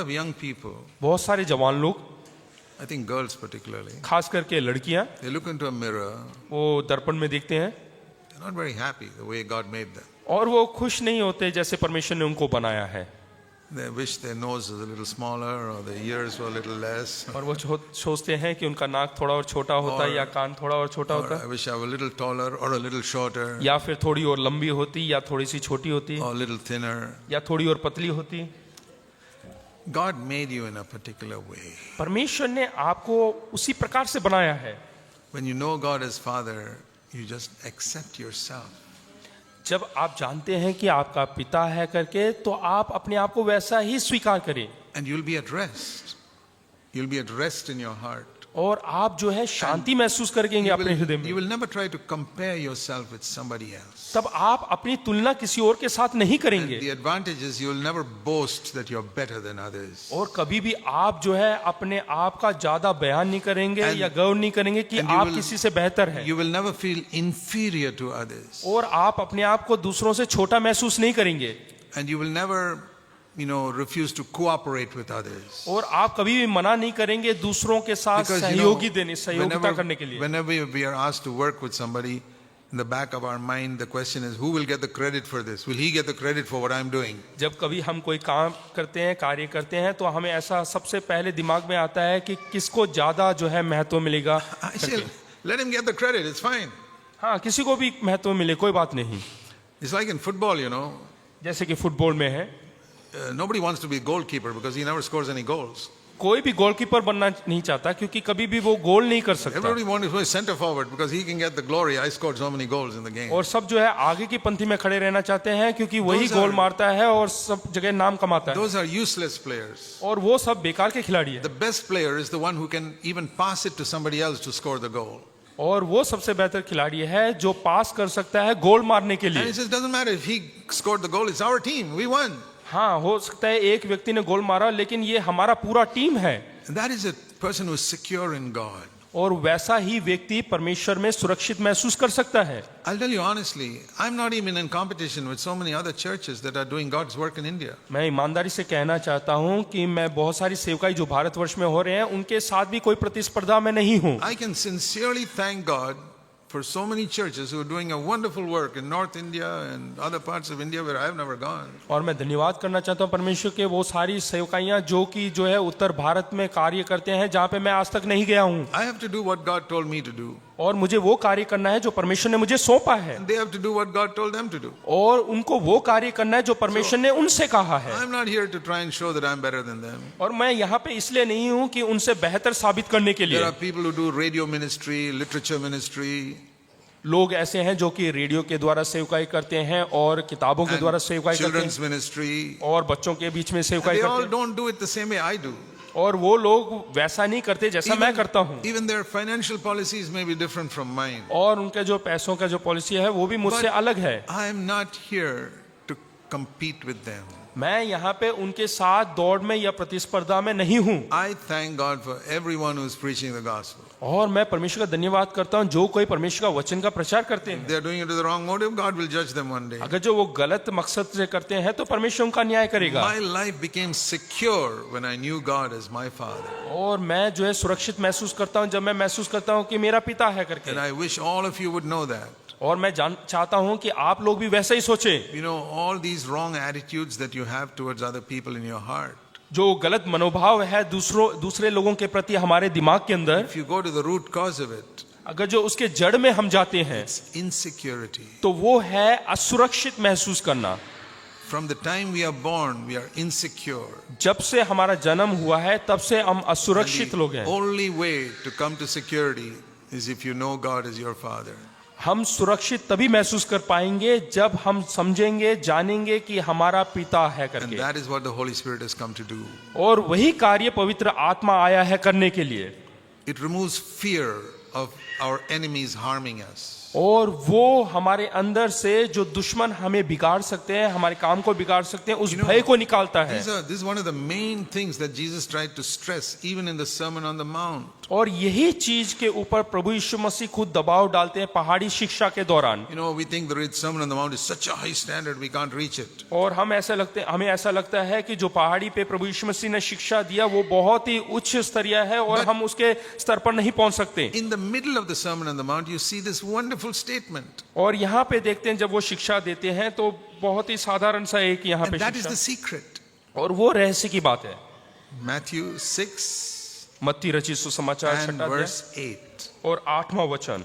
of young people, बहुत सारे जवान लोग, I think girls particularly, खास करके लड़कियां, they look into a mirror, वो दर्पण में देखते हैं they're not very happy the way God made them. और वो खुश नहीं होते जैसे परमेश्वर ने उनको बनाया है। They wish their nose was a little smaller or their ears were a little less. और वो सोचते हैं कि उनका नाक थोड़ा और छोटा होता या कान थोड़ा और छोटा Or होता I wish I were a little taller or a little shorter या फिर थोड़ी और लंबी होती या थोड़ी सी छोटी होती or a little thinner. या थोड़ी और पतली होती। God made you in a particular way. परमेश्वर ने आपको उसी प्रकार से बनाया है। When you know God as Father, you just accept yourself. जब आप जानते हैं कि आपका पिता है करके, तो आप अपने आप को वैसा ही स्वीकार करें And you'll be at rest. You'll be at rest in your heart. और आप जो है शांति महसूस करेंगे अपने हृदय You में। will never try to compare yourself with somebody else. तब आप अपनी तुलना किसी और के साथ नहीं And करेंगे the advantage is you'll never boast that you're better than others. और कभी भी आप जो है अपने आप का ज्यादा बयान नहीं करेंगे And- या गर्व नहीं करेंगे कि and you आप will- किसी से बेहतर हैं You will never feel inferior to others. और आप अपने आप को दूसरों से छोटा महसूस नहीं करेंगे And you will never, refuse to cooperate with others. और आप कभी भी मना नहीं करेंगे दूसरों के साथ Because, सहयोगिता करने के लिए। whenever we are asked to work with somebody, in the back of our mind, the question is, who will get the credit for this? Will he get the credit for what I'm doing? जब कभी हम कोई काम करते हैं, कार्य करते हैं, तो हमें ऐसा सबसे पहले दिमाग में आता है कि किसको ज्यादा जो है महत्व मिलेगा। I say, let him get the credit, it's fine. हाँ, किसी को भी महत्व मिले, कोई बात नहीं। It's like in football, जैसे कि फुटबॉल में है, nobody wants to be a goalkeeper because he never scores any goals. कोई भी गोलकीपर बनना नहीं चाहता क्योंकि कभी भी वो गोल नहीं कर सकता। Everybody wants to be center forward because he can get the glory. I scored so many goals in the game. और सब जो है आगे की पंक्ति में खड़े रहना चाहते हैं क्योंकि वही Those are- गोल मारता है और सब जगह नाम कमाता है। Those are useless players. और वो सब बेकार के खिलाड़ी है। The best player is the one who can even pass it to somebody else to score the goal. और वो सबसे बेहतर खिलाड़ी है जो पास कर सकता है गोल मारने के And लिए। it just doesn't matter if he scored the goal. It's our team. We won. हाँ, हो सकता है एक व्यक्ति ने गोल मारा, लेकिन ये हमारा पूरा टीम है। And that is a person who is secure in God. और वैसा ही व्यक्ति परमेश्वर में सुरक्षित महसूस कर सकता है। I'll tell you honestly, I'm not even in competition with so many other churches that are doing God's work in India. मैं ईमानदारी से कहना चाहता हूँ कि मैं बहुत सारी सेवकाई जो भारतवर्ष में हो रहे हैं उनके साथ भी कोई प्रतिस्पर्धा में नहीं हूँ। I can sincerely thank God for so many churches who are doing a wonderful work in North India and other parts of India where I've never gone. और मैं धन्यवाद करना चाहता हूँ परमेश्वर के वो सारी सेवकाइयाँ जो है उत्तर भारत में कार्य करते हैं जहाँ पे मैं आज तक नहीं गया हूँ। I have to do what God told me to do. और मुझे वो कार्य करना है जो परमेश्वर ने मुझे सौंपा है And they have to do what God told them to do. और उनको वो कार्य करना है जो परमेश्वर ने उनसे कहा है। I'm not here to try and show that I'm better than them. और मैं यहाँ पे इसलिए नहीं हूँ कि उनसे बेहतर साबित करने के There लिए। are people who do radio ministry, literature ministry. लोग ऐसे हैं जो कि रेडियो के द्वारा सेवकाई करते हैं और किताबों के द्वारा सेवकाई करते Children's हैं ministry. और बच्चों के बीच में सेवकाई They करते all हैं don't do it the same way I do. और वो लोग वैसा नहीं करते जैसा मैं करता हूँ। Even their financial policies may be different from mine. और उनके जो पैसों का जो पॉलिसी है वो भी मुझसे अलग है। I am not here to compete with them. मैं यहाँ पे उनके साथ दौड़ में या प्रतिस्पर्धा में नहीं हूँ। I thank God for everyone who is preaching the gospel. और मैं परमेश्वर का धन्यवाद करता हूँ जो कोई परमेश्वर का वचन का प्रचार करते If हैं। they are doing it with the wrong motive, God will judge them one day. अगर जो वो गलत मकसद से करते हैं तो परमेश्वर उनका न्याय करेगा। My life became secure when I knew God as my Father. और मैं जो है सुरक्षित महसूस करता हूँ जब मैं महसूस करता हूँ कि मेरा पिता है करके। And I wish all of you would know that. और मैं चाहता हूँ कि आप लोग भी वैसा ही सोचें। You know, all these wrong attitudes that you have towards other people in your heart. जो गलत मनोभाव है दूसरे लोगों के प्रति हमारे दिमाग के अंदर, If you go to the root cause of it, अगर जो उसके जड़ में हम जाते हैं it's insecurity. तो वो है असुरक्षित महसूस करना। From the time we are born, we are insecure. जब से हमारा जन्म हुआ है तब से हम असुरक्षित लोग The हैं। only way to come to security is if you know God as your Father. हम सुरक्षित तभी महसूस कर पाएंगे जब हम समझेंगे जानेंगे कि हमारा पिता है And करके। that is what the Holy Spirit has come to do. और वही कार्य पवित्र आत्मा आया है करने के लिए। It removes fear of our enemies harming us. और वो हमारे अंदर से जो दुश्मन हमें बिगाड़ सकते हैं, हमारे काम को बिगाड़ सकते हैं, उस भय को निकालता है। This is one of the main things that Jesus tried to stress even in the Sermon on the Mount. और यही चीज के ऊपर प्रभु यीशु मसीह खुद दबाव डालते हैं पहाड़ी शिक्षा के दौरान। You know, we think the Sermon on the Mount is such a high standard we can't reach it. और हमें ऐसा लगता है कि जो पहाड़ी पे प्रभु यीशु मसीह ने शिक्षा दिया वो बहुत ही उच्च स्तरीय है और हम उसके स्तर पर नहीं पहुंच सकते। In the middle of the Sermon on the Mount, you see this wonderful statement. और यहाँ पे देखते हैं जब वो शिक्षा देते हैं तो बहुत ही साधारण सा एक यहाँ And पे that is the शिक्षा, secret. और वो रहस्य की बात है। Matthew 6 मत्ती रचित सुसमाचार and 6 verse 8. और 8वां वचन।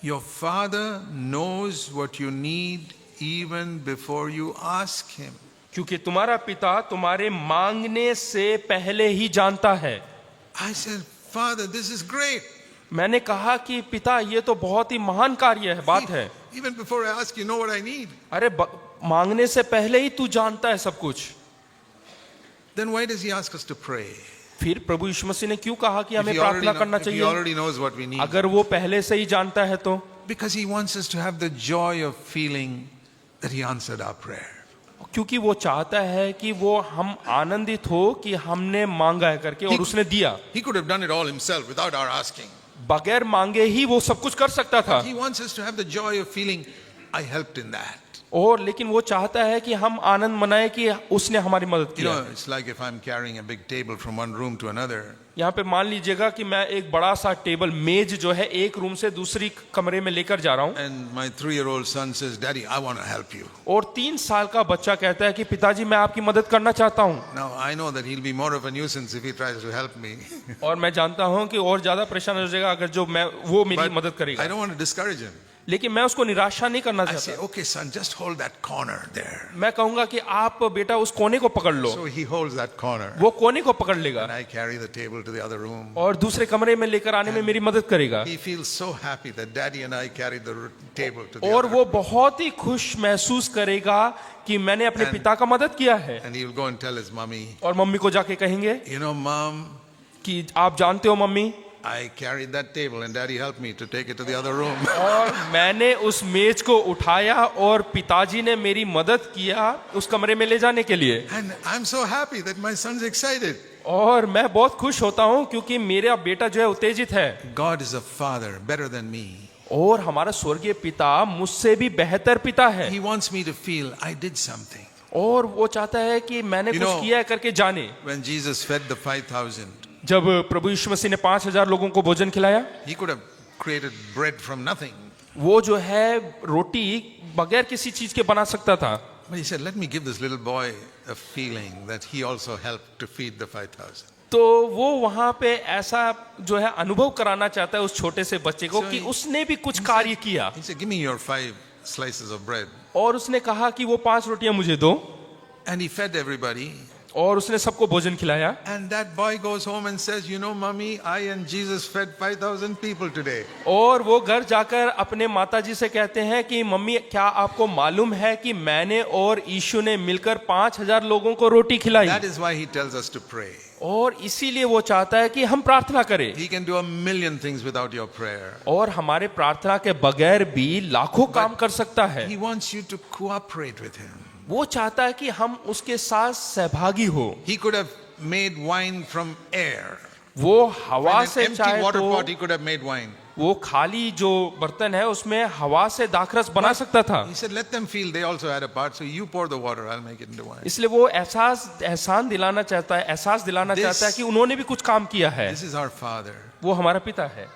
Your Father knows what you need even before you ask Him. क्योंकि तुम्हारा पिता तुम्हारे मांगने से पहले ही जानता है। I said, Father, this is great. मैंने कहा कि पिता ये तो बहुत ही महान कार्य है, बात है। Even before I ask, you know what I need. अरे मांगने से पहले ही तू जानता है सब कुछ। Then why does He ask us to pray? फिर प्रभु यीशु मसीह ने क्यों कहा कि If हमें he already प्रार्थना know- करना if he चाहिए? already knows what we need. अगर वो पहले से ही जानता है तो Because He wants us to have the joy of feeling that He answered our prayer. क्योंकि वो चाहता है कि वो हम आनंदित हो कि हमने मांगा है करके और उसने दिया। He could have done it all Himself without our asking. बगैर मांगे ही वो सब कुछ कर सकता था, He wants us to have the joy of feeling, I helped in that. और लेकिन वो चाहता है कि हम आनंद मनाए कि उसने हमारी मदद You किया। know, it's like if I'm carrying a big table from one room to another. यहाँ पे मान लीजिएगा कि मैं एक बड़ा सा टेबल मेज जो है एक रूम से दूसरी कमरे में लेकर जा रहा हूँ, And my 3-year-old son says, Daddy, I want to help you. और 3 साल का बच्चा कहता है कि पिताजी मैं आपकी मदद करना चाहता हूँ। Now, I know that he'll be more of a nuisance if he tries to help me. और मैं जानता हूँ कि और ज्यादा परेशान हो जाएगा अगर जो वो मेरी But मदद I करेगा, don't want to discourage him. लेकिन मैं उसको निराशा नहीं करना I say, चाहता। okay, son, just hold that corner there. मैं कहूंगा कि आप बेटा उस कोने को पकड़ लो, So he holds that corner. वो कोने को पकड़ लेगा And I carry the table to the other room. और दूसरे कमरे में लेकर आने में मेरी मदद करेगा। He feels so happy that Daddy and I carried the table to the और other वो room. बहुत ही खुश महसूस करेगा कि मैंने अपने पिता का मदद किया है। And he'll go and tell his mommy, और मम्मी को जाके कहेंगे you know, Mom, कि आप जानते हो mummy, I carried that table and Daddy helped me to take it to the other room. और मैंने उस मेज को उठाया और पिताजी ने मेरी मदद किया उस कमरे में ले जाने के लिए। And I'm so happy that my son's excited. और मैं बहुत खुश होता हूँ क्योंकि मेरा बेटा जो है उत्तेजित है। God is a father better than me. और हमारा स्वर्गीय पिता मुझसे भी बेहतर पिता है, He wants me to feel I did something. और वो चाहता है कि मैंने You कुछ know- किया है करके जाने। When Jesus fed the 5,000, जब प्रभु यीशु मसीह ने 5,000 लोगों को भोजन खिलाया, he could have created bread from nothing. वो जो है रोटी बगैर किसी चीज के बना सकता था, But he said, let me give this little boy a feeling that he also helped to feed the 5,000. तो वो वहां पे ऐसा जो है अनुभव कराना चाहता है उस छोटे से बच्चे को So कि he- उसने भी कुछ कार्य किया। He said, give me your 5 slices of bread. और उसने कहा कि वो 5 रोटियां मुझे दो, And he fed everybody. और उसने सबको भोजन खिलाया। And that boy goes home and says, you know, Mommy, I and Jesus fed 5,000 people today. और वो घर जाकर अपने माताजी से कहते हैं कि मम्मी क्या आपको मालूम है कि मैंने और यीशु ने मिलकर 5,000 लोगों को रोटी खिलाई। That is why he tells us to pray. और इसीलिए वो चाहता है कि हम प्रार्थना करें, He can do a million things without your prayer. और हमारे प्रार्थना के बगैर भी लाखों काम कर सकता है। He wants you to cooperate with him. वो चाहता है कि हम उसके साथ सहभागी हो। He could have made wine from air. वो हवा From an से empty चाहे water तो pot, he could have made wine. वो खाली जो बर्तन है उसमें हवा से दाखरस बना सकता था। He said, let them feel they also had a part, so you pour the water, I'll make it into wine. इसलिए वो एहसास दिलाना चाहता है कि उन्होंने भी कुछ काम किया है। This is our Father. वो हमारा पिता है।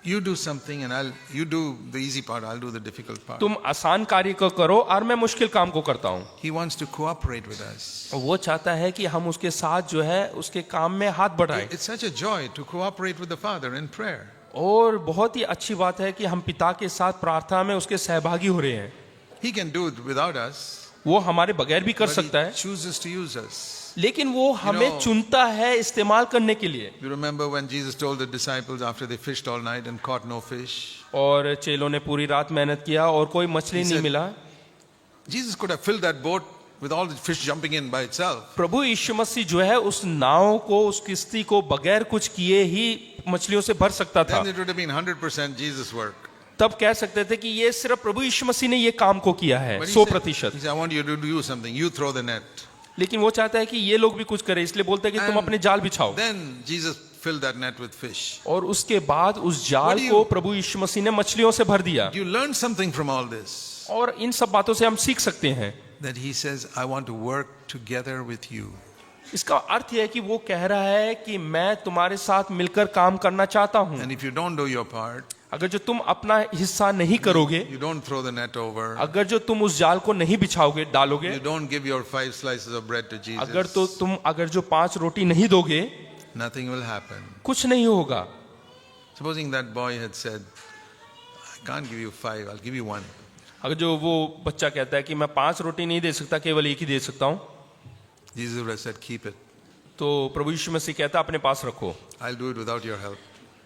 You do something and you do the easy part, I'll do the difficult part. तुम आसान कार्य को करो और मैं मुश्किल काम को करता हूँ। He wants to cooperate with us. वो चाहता है कि हम उसके साथ जो है उसके काम में हाथ बढ़ाएं। It's such a joy to cooperate with the Father in prayer. और बहुत ही अच्छी बात है कि हम पिता के साथ प्रार्थना में उसके सहभागी हो रहे हैं। He can do it without us, वो हमारे बगैर भी कर but सकता he है, chooses to use us. लेकिन वो हमें know- चुनता है इस्तेमाल करने के लिए। You remember when Jesus told the disciples after they fished all night and caught no fish? और चेलों ने पूरी रात मेहनत किया और कोई मछली He नहीं said- मिला। Jesus could have filled that boat with all the fish jumping in by itself. प्रभु यीशु मसीह जो है उस नाव को, उस किश्ती को बगैर कुछ किए ही मछलियों से भर सकता था। Then it would have been 100% Jesus' work. तब कह सकते थे कि ये सिर्फ प्रभु यीशु मसीह ने ये काम को किया है But he 100%। said, I want you to do something. You throw the net. लेकिन वो चाहता है कि ये लोग भी कुछ करें, इसलिए बोलता है कि तुम And अपने जाल बिछाओ। Then Jesus filled that net with fish. और उसके बाद उस जाल What do you- को प्रभु यीशु मसीह ने मछलियों से भर दिया। You learn something from all this. और इन सब बातों से हम सीख सकते हैं। That he says, I want to work together with you. इसका अर्थ यह है कि वो कह रहा है कि मैं तुम्हारे साथ मिलकर काम करना चाहता हूं। And if you don't do your part, अगर जो तुम अपना हिस्सा नहीं करोगे, you don't throw the net over, अगर जो तुम उस जाल को नहीं बिछाओगे, डालोगे, you don't give your 5 slices of bread to अगर तो Jesus, तुम अगर जो 5 रोटी नहीं दोगे, nothing will happen. कुछ नहीं होगा। Supposing that boy had said, I can't give you 5, I'll give you 1. अगर जो वो बच्चा कहता है कि मैं 5 रोटी नहीं दे सकता, केवल एक ही दे सकता हूं, Jesus would have said, keep it. तो प्रभु यीशु मसीह कहता अपने पास रखो, I'll do it without your help.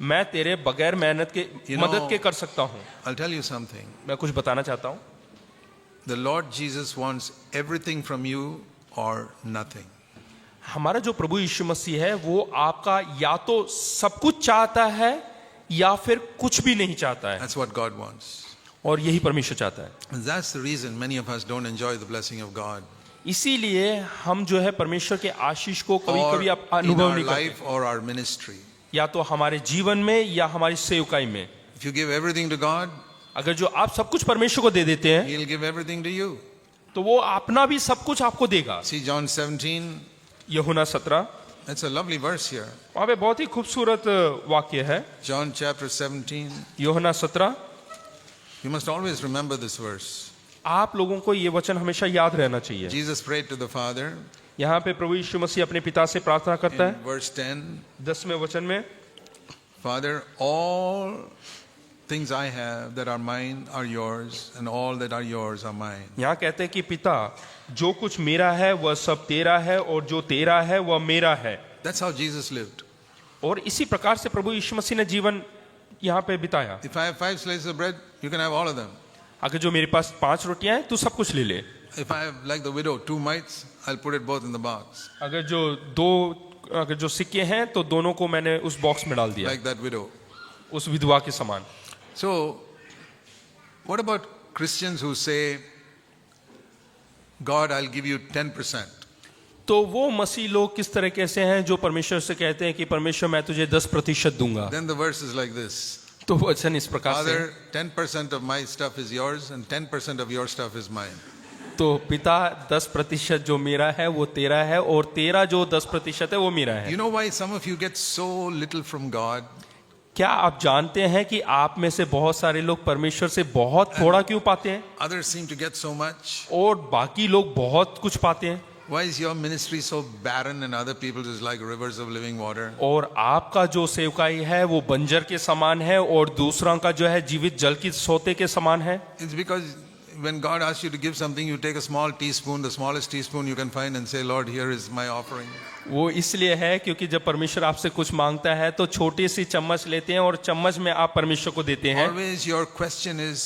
मैं तेरे बगैर मेहनत के You know- मदद के कर सकता हूं। I'll tell you something. मैं कुछ बताना चाहता हूं। The Lord Jesus wants everything from you or nothing. हमारा जो प्रभु यीशु मसीह है वो आपका या तो सब कुछ चाहता है या फिर कुछ भी नहीं चाहता है, That's what God wants. और यही परमेश्वर चाहता है। And that's the reason many of us don't enjoy the blessing of God. इसीलिए हम जो है परमेश्वर के आशीष को कभी Or कभी in अनुभव our नहीं करते, life or our ministry. या तो हमारे जीवन में या हमारी सेवकाई में। If you give everything to God, अगर जो आप सब कुछ परमेश्वर को दे देते हैं, He'll give everything to you. तो वो अपना भी सब कुछ आपको देगा। See John 17, यूहन्ना 17, that's a lovely verse here. वहां पे बहुत ही खूबसूरत वाक्य है। John chapter 17. यूहन्ना 17, You must always remember this verse. आप लोगों को ये वचन हमेशा याद रहना चाहिए। Jesus prayed to the Father यहाँ पे प्रभु यीशु मसीह अपने पिता से प्रार्थना करता in है verse 10. 10वें वचन में, Father, all things I have that are mine are yours, and all that are yours are mine. यहाँ कहते हैं कि पिता, जो कुछ मेरा है वह सब तेरा है और जो तेरा है वह मेरा है। That's how Jesus lived. और इसी प्रकार से प्रभु यीशु मसीह ने जीवन यहाँ पे बिताया। If I have 5 slices of bread, you can have all of them. अगर जो मेरे पास 5 रोटियां हैं, तू सब कुछ ले ले। If I have, like the widow, 2 mites, I'll put it both in the box, अगर जो सिक्के हैं तो दोनों को मैंने उस बॉक्स में डाल दिया, like that widow. उस विधवा के समान। So, what about Christians who say, God, I'll give you 10%? तो वो मसीह लोग किस तरह कैसे हैं जो परमेश्वर से कहते हैं कि परमेश्वर मैं तुझे 10% दूंगा। Then the verse is like this. तो वचन इस प्रकार से, Father, 10% of my stuff is yours, and 10% of your stuff is mine. तो पिता 10% जो मेरा है वो तेरा है और तेरा जो 10% है वो मेरा है। You know why some of you get so little from God? क्या आप जानते हैं कि आप में से बहुत सारे लोग परमेश्वर से बहुत थोड़ा क्यों पाते हैं Others seem to get so much. और बाकी लोग बहुत कुछ पाते हैं? Why is your ministry so barren and other people's is like rivers of living water? और आपका जो सेवकाई है वो बंजर के समान है और दूसरा का जो है जीवित जल की सोते के समान है। It's because when God asks you to give something, you take a small teaspoon, the smallest teaspoon you can find, and say, Lord, here is my offering. वो इसलिए है क्योंकि जब परमेश्वर आपसे कुछ मांगता है तो छोटी सी चम्मच लेते हैं और चम्मच में आप परमेश्वर को देते हैं। Always your question is,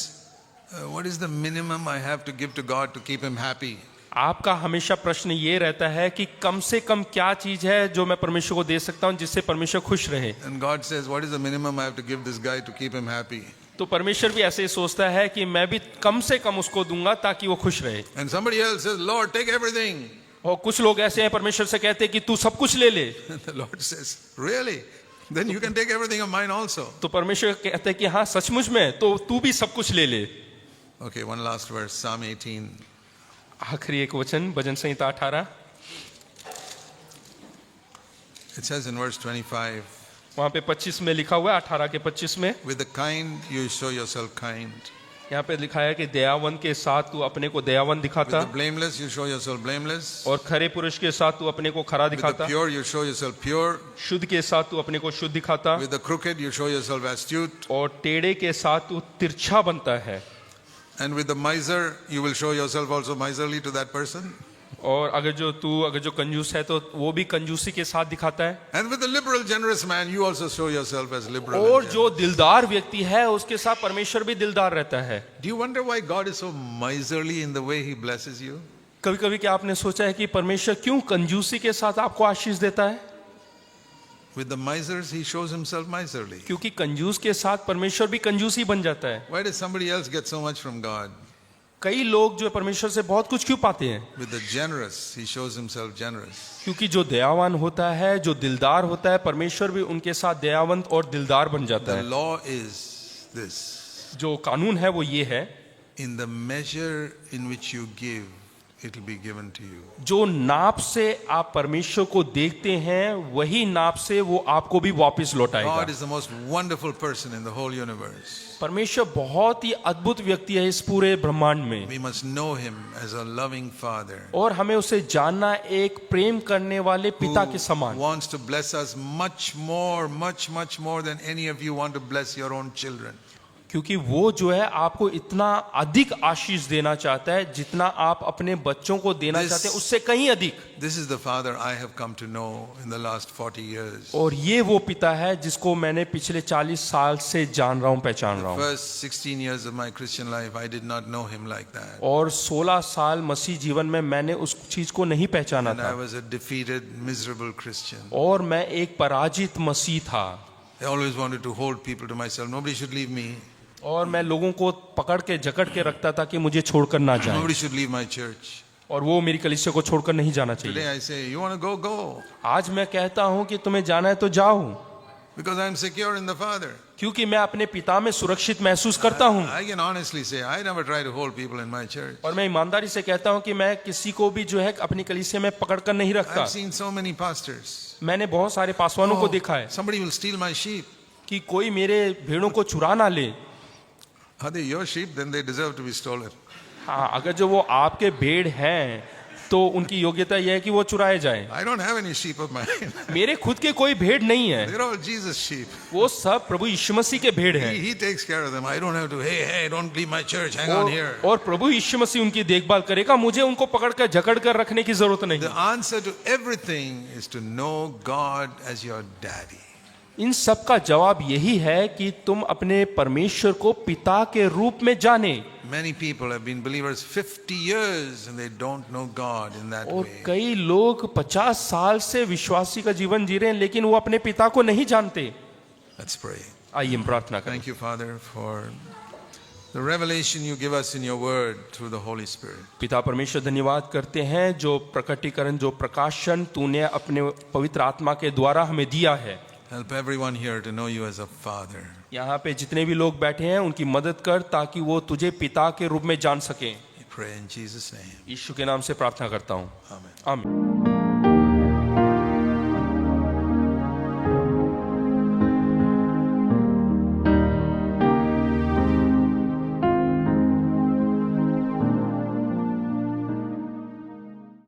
what is the minimum I have to give to God to keep Him happy? आपका हमेशा प्रश्न ये रहता है कि कम से कम क्या चीज है जो मैं परमेश्वर को दे सकता हूँ जिससे परमेश्वर खुश रहे। And God says, what is the minimum I have to give this guy to keep him happy? तो परमेश्वर भी ऐसे ही सोचता है कि मैं भी कम से कम उसको दूंगा ताकि वो खुश रहे। And somebody else says, Lord, take everything. और कुछ लोग ऐसे हैं परमेश्वर से कहते हैं कि तू सब कुछ ले ले। And the Lord says, really? Then you can take everything of mine also. तो परमेश्वर कहते हैं कि हाँ सचमुच में, तो तू भी सब कुछ ले ले। Okay, one last verse, Psalm 18. आखिरी एक वचन, भजन संहिता 18, It says in verse 25, वहां पे 25 में लिखा हुआ है, 18 के 25 में with the kind you show yourself kind. यहाँ पे लिखा है कि दयावन के साथ तू अपने को दयावन With दिखाता, the blameless you show yourself blameless. और खरे पुरुष के साथ तू अपने को खरा With the दिखाता, pure you show yourself pure. शुद्ध के साथ तू अपने को शुद्ध दिखाता, With the crooked you show yourself astute. और टेढ़े के साथ तू तिरछा बनता है। And with the miser you will show yourself also miserly to that person. और अगर जो कंजूस है तो वो भी कंजूसी के साथ दिखाता है। And with the liberal generous man you also show yourself as liberal. और and जो generous. दिलदार व्यक्ति है उसके साथ परमेश्वर भी दिलदार रहता है। Do you wonder why God is so miserly in the way he blesses you? कभी कभी क्या आपने सोचा है कि परमेश्वर क्यों कंजूसी के साथ आपको आशीष देता है? With the misers, he shows himself miserly. क्योंकि कंजूस के साथ परमेश्वर भी कंजूस ही बन जाता है। Why does somebody else get so much from God? कई लोग जो है परमेश्वर से बहुत कुछ क्यों पाते हैं? With the generous, he shows himself generous. क्योंकि जो दयावान होता है, जो दिलदार होता है, परमेश्वर भी उनके साथ दयावंत और दिलदार बन जाता The है। law is this. जो कानून है वो ये है, In the measure in which you give, it will be given to you. जो नाप से आप परमेश्वर को देखते हैं वही नाप से वो आपको भी वापस लौटाएगा। God is the most wonderful person in the whole universe. परमेश्वर बहुत ही अद्भुत व्यक्ति है इस पूरे ब्रह्मांड में, We must know him as a loving father और हमें उसे जानना एक प्रेम करने वाले पिता के who समान, wants to bless us much more than any of you want to bless your own children. क्योंकि वो जो है आपको इतना अधिक आशीष देना चाहता है जितना आप अपने बच्चों को देना चाहते हैं, उससे कहीं अधिक। This is the father I have come to know in the last 40 years. और ये वो पिता है जिसको मैंने पिछले 40 साल से जान रहा हूँ, पहचान रहा हूँ। First 16 years of my Christian life, I did not know him like that. और 16 साल मसीह जीवन में मैंने उस चीज को नहीं पहचाना And I था, was a defeated, miserable Christian. और मैं एक पराजित मसीह था, I always wanted to hold people to myself. Nobody should leave me. और मैं लोगों को पकड़ के जकड़ के रखता था कि मुझे छोड़कर ना जाए, Nobody should leave my church. और वो मेरी कलीसिया को छोड़कर नहीं जाना चाहिए। Today I say, you want to go, go. आज मैं कहता हूँ कि तुम्हें जाना है तो जाओ, Because I am secure in the Father. क्योंकि मैं अपने पिता में सुरक्षित महसूस करता हूँ। I can honestly say, I never try to hold people in my church. और मैं ईमानदारी से कहता हूँ कि मैं किसी को भी जो है अपनी कलीसिया में पकड़ कर नहीं रखता। I've seen so many pastors. मैंने बहुत सारे पासवानों को देखा है Somebody will steal my sheep. कि कोई मेरे भेड़ों को चुरा ना ले। Are they your sheep? Then they deserve to be stolen. हाँ, अगर जो वो आपके भेड़ हैं तो उनकी योग्यता यह है कि वो चुराए जाएं। I don't have any sheep of mine. मेरे खुद के कोई भेड़ नहीं है, They're all Jesus sheep. वो सब प्रभु यीशु मसीह के भेड़ हैं। He takes care of them. I don't have to, hey, don't leave my church. Hang on here. और प्रभु यीशु मसीह उनकी देखभाल करेगा, मुझे उनको पकड़ कर जकड़ कर रखने की जरूरत नहीं। The answer to everything is to know God as your daddy. इन सब का जवाब यही है कि तुम अपने परमेश्वर को पिता के रूप में जाने। Many people have been believers 50 years and they don't know God in that और way. कई लोग 50 साल से विश्वासी का जीवन जी रहे हैं लेकिन वो अपने पिता को नहीं जानते। Let's pray. आइए हम प्रार्थना करें। Thank you, Father, for the revelation you give us in your word through the Holy Spirit. पिता परमेश्वर, धन्यवाद करते हैं जो प्रकटीकरण, जो प्रकाशन तूने अपने पवित्र आत्मा के द्वारा हमें दिया है। Help everyone here to know you as a father. यहाँ पे जितने भी लोग बैठे हैं उनकी मदद कर ताकि वो तुझे पिता के रूप में जान सकें। We pray in Jesus' name. यीशु के नाम से प्रार्थना करता हूँ, Amen. आमीन।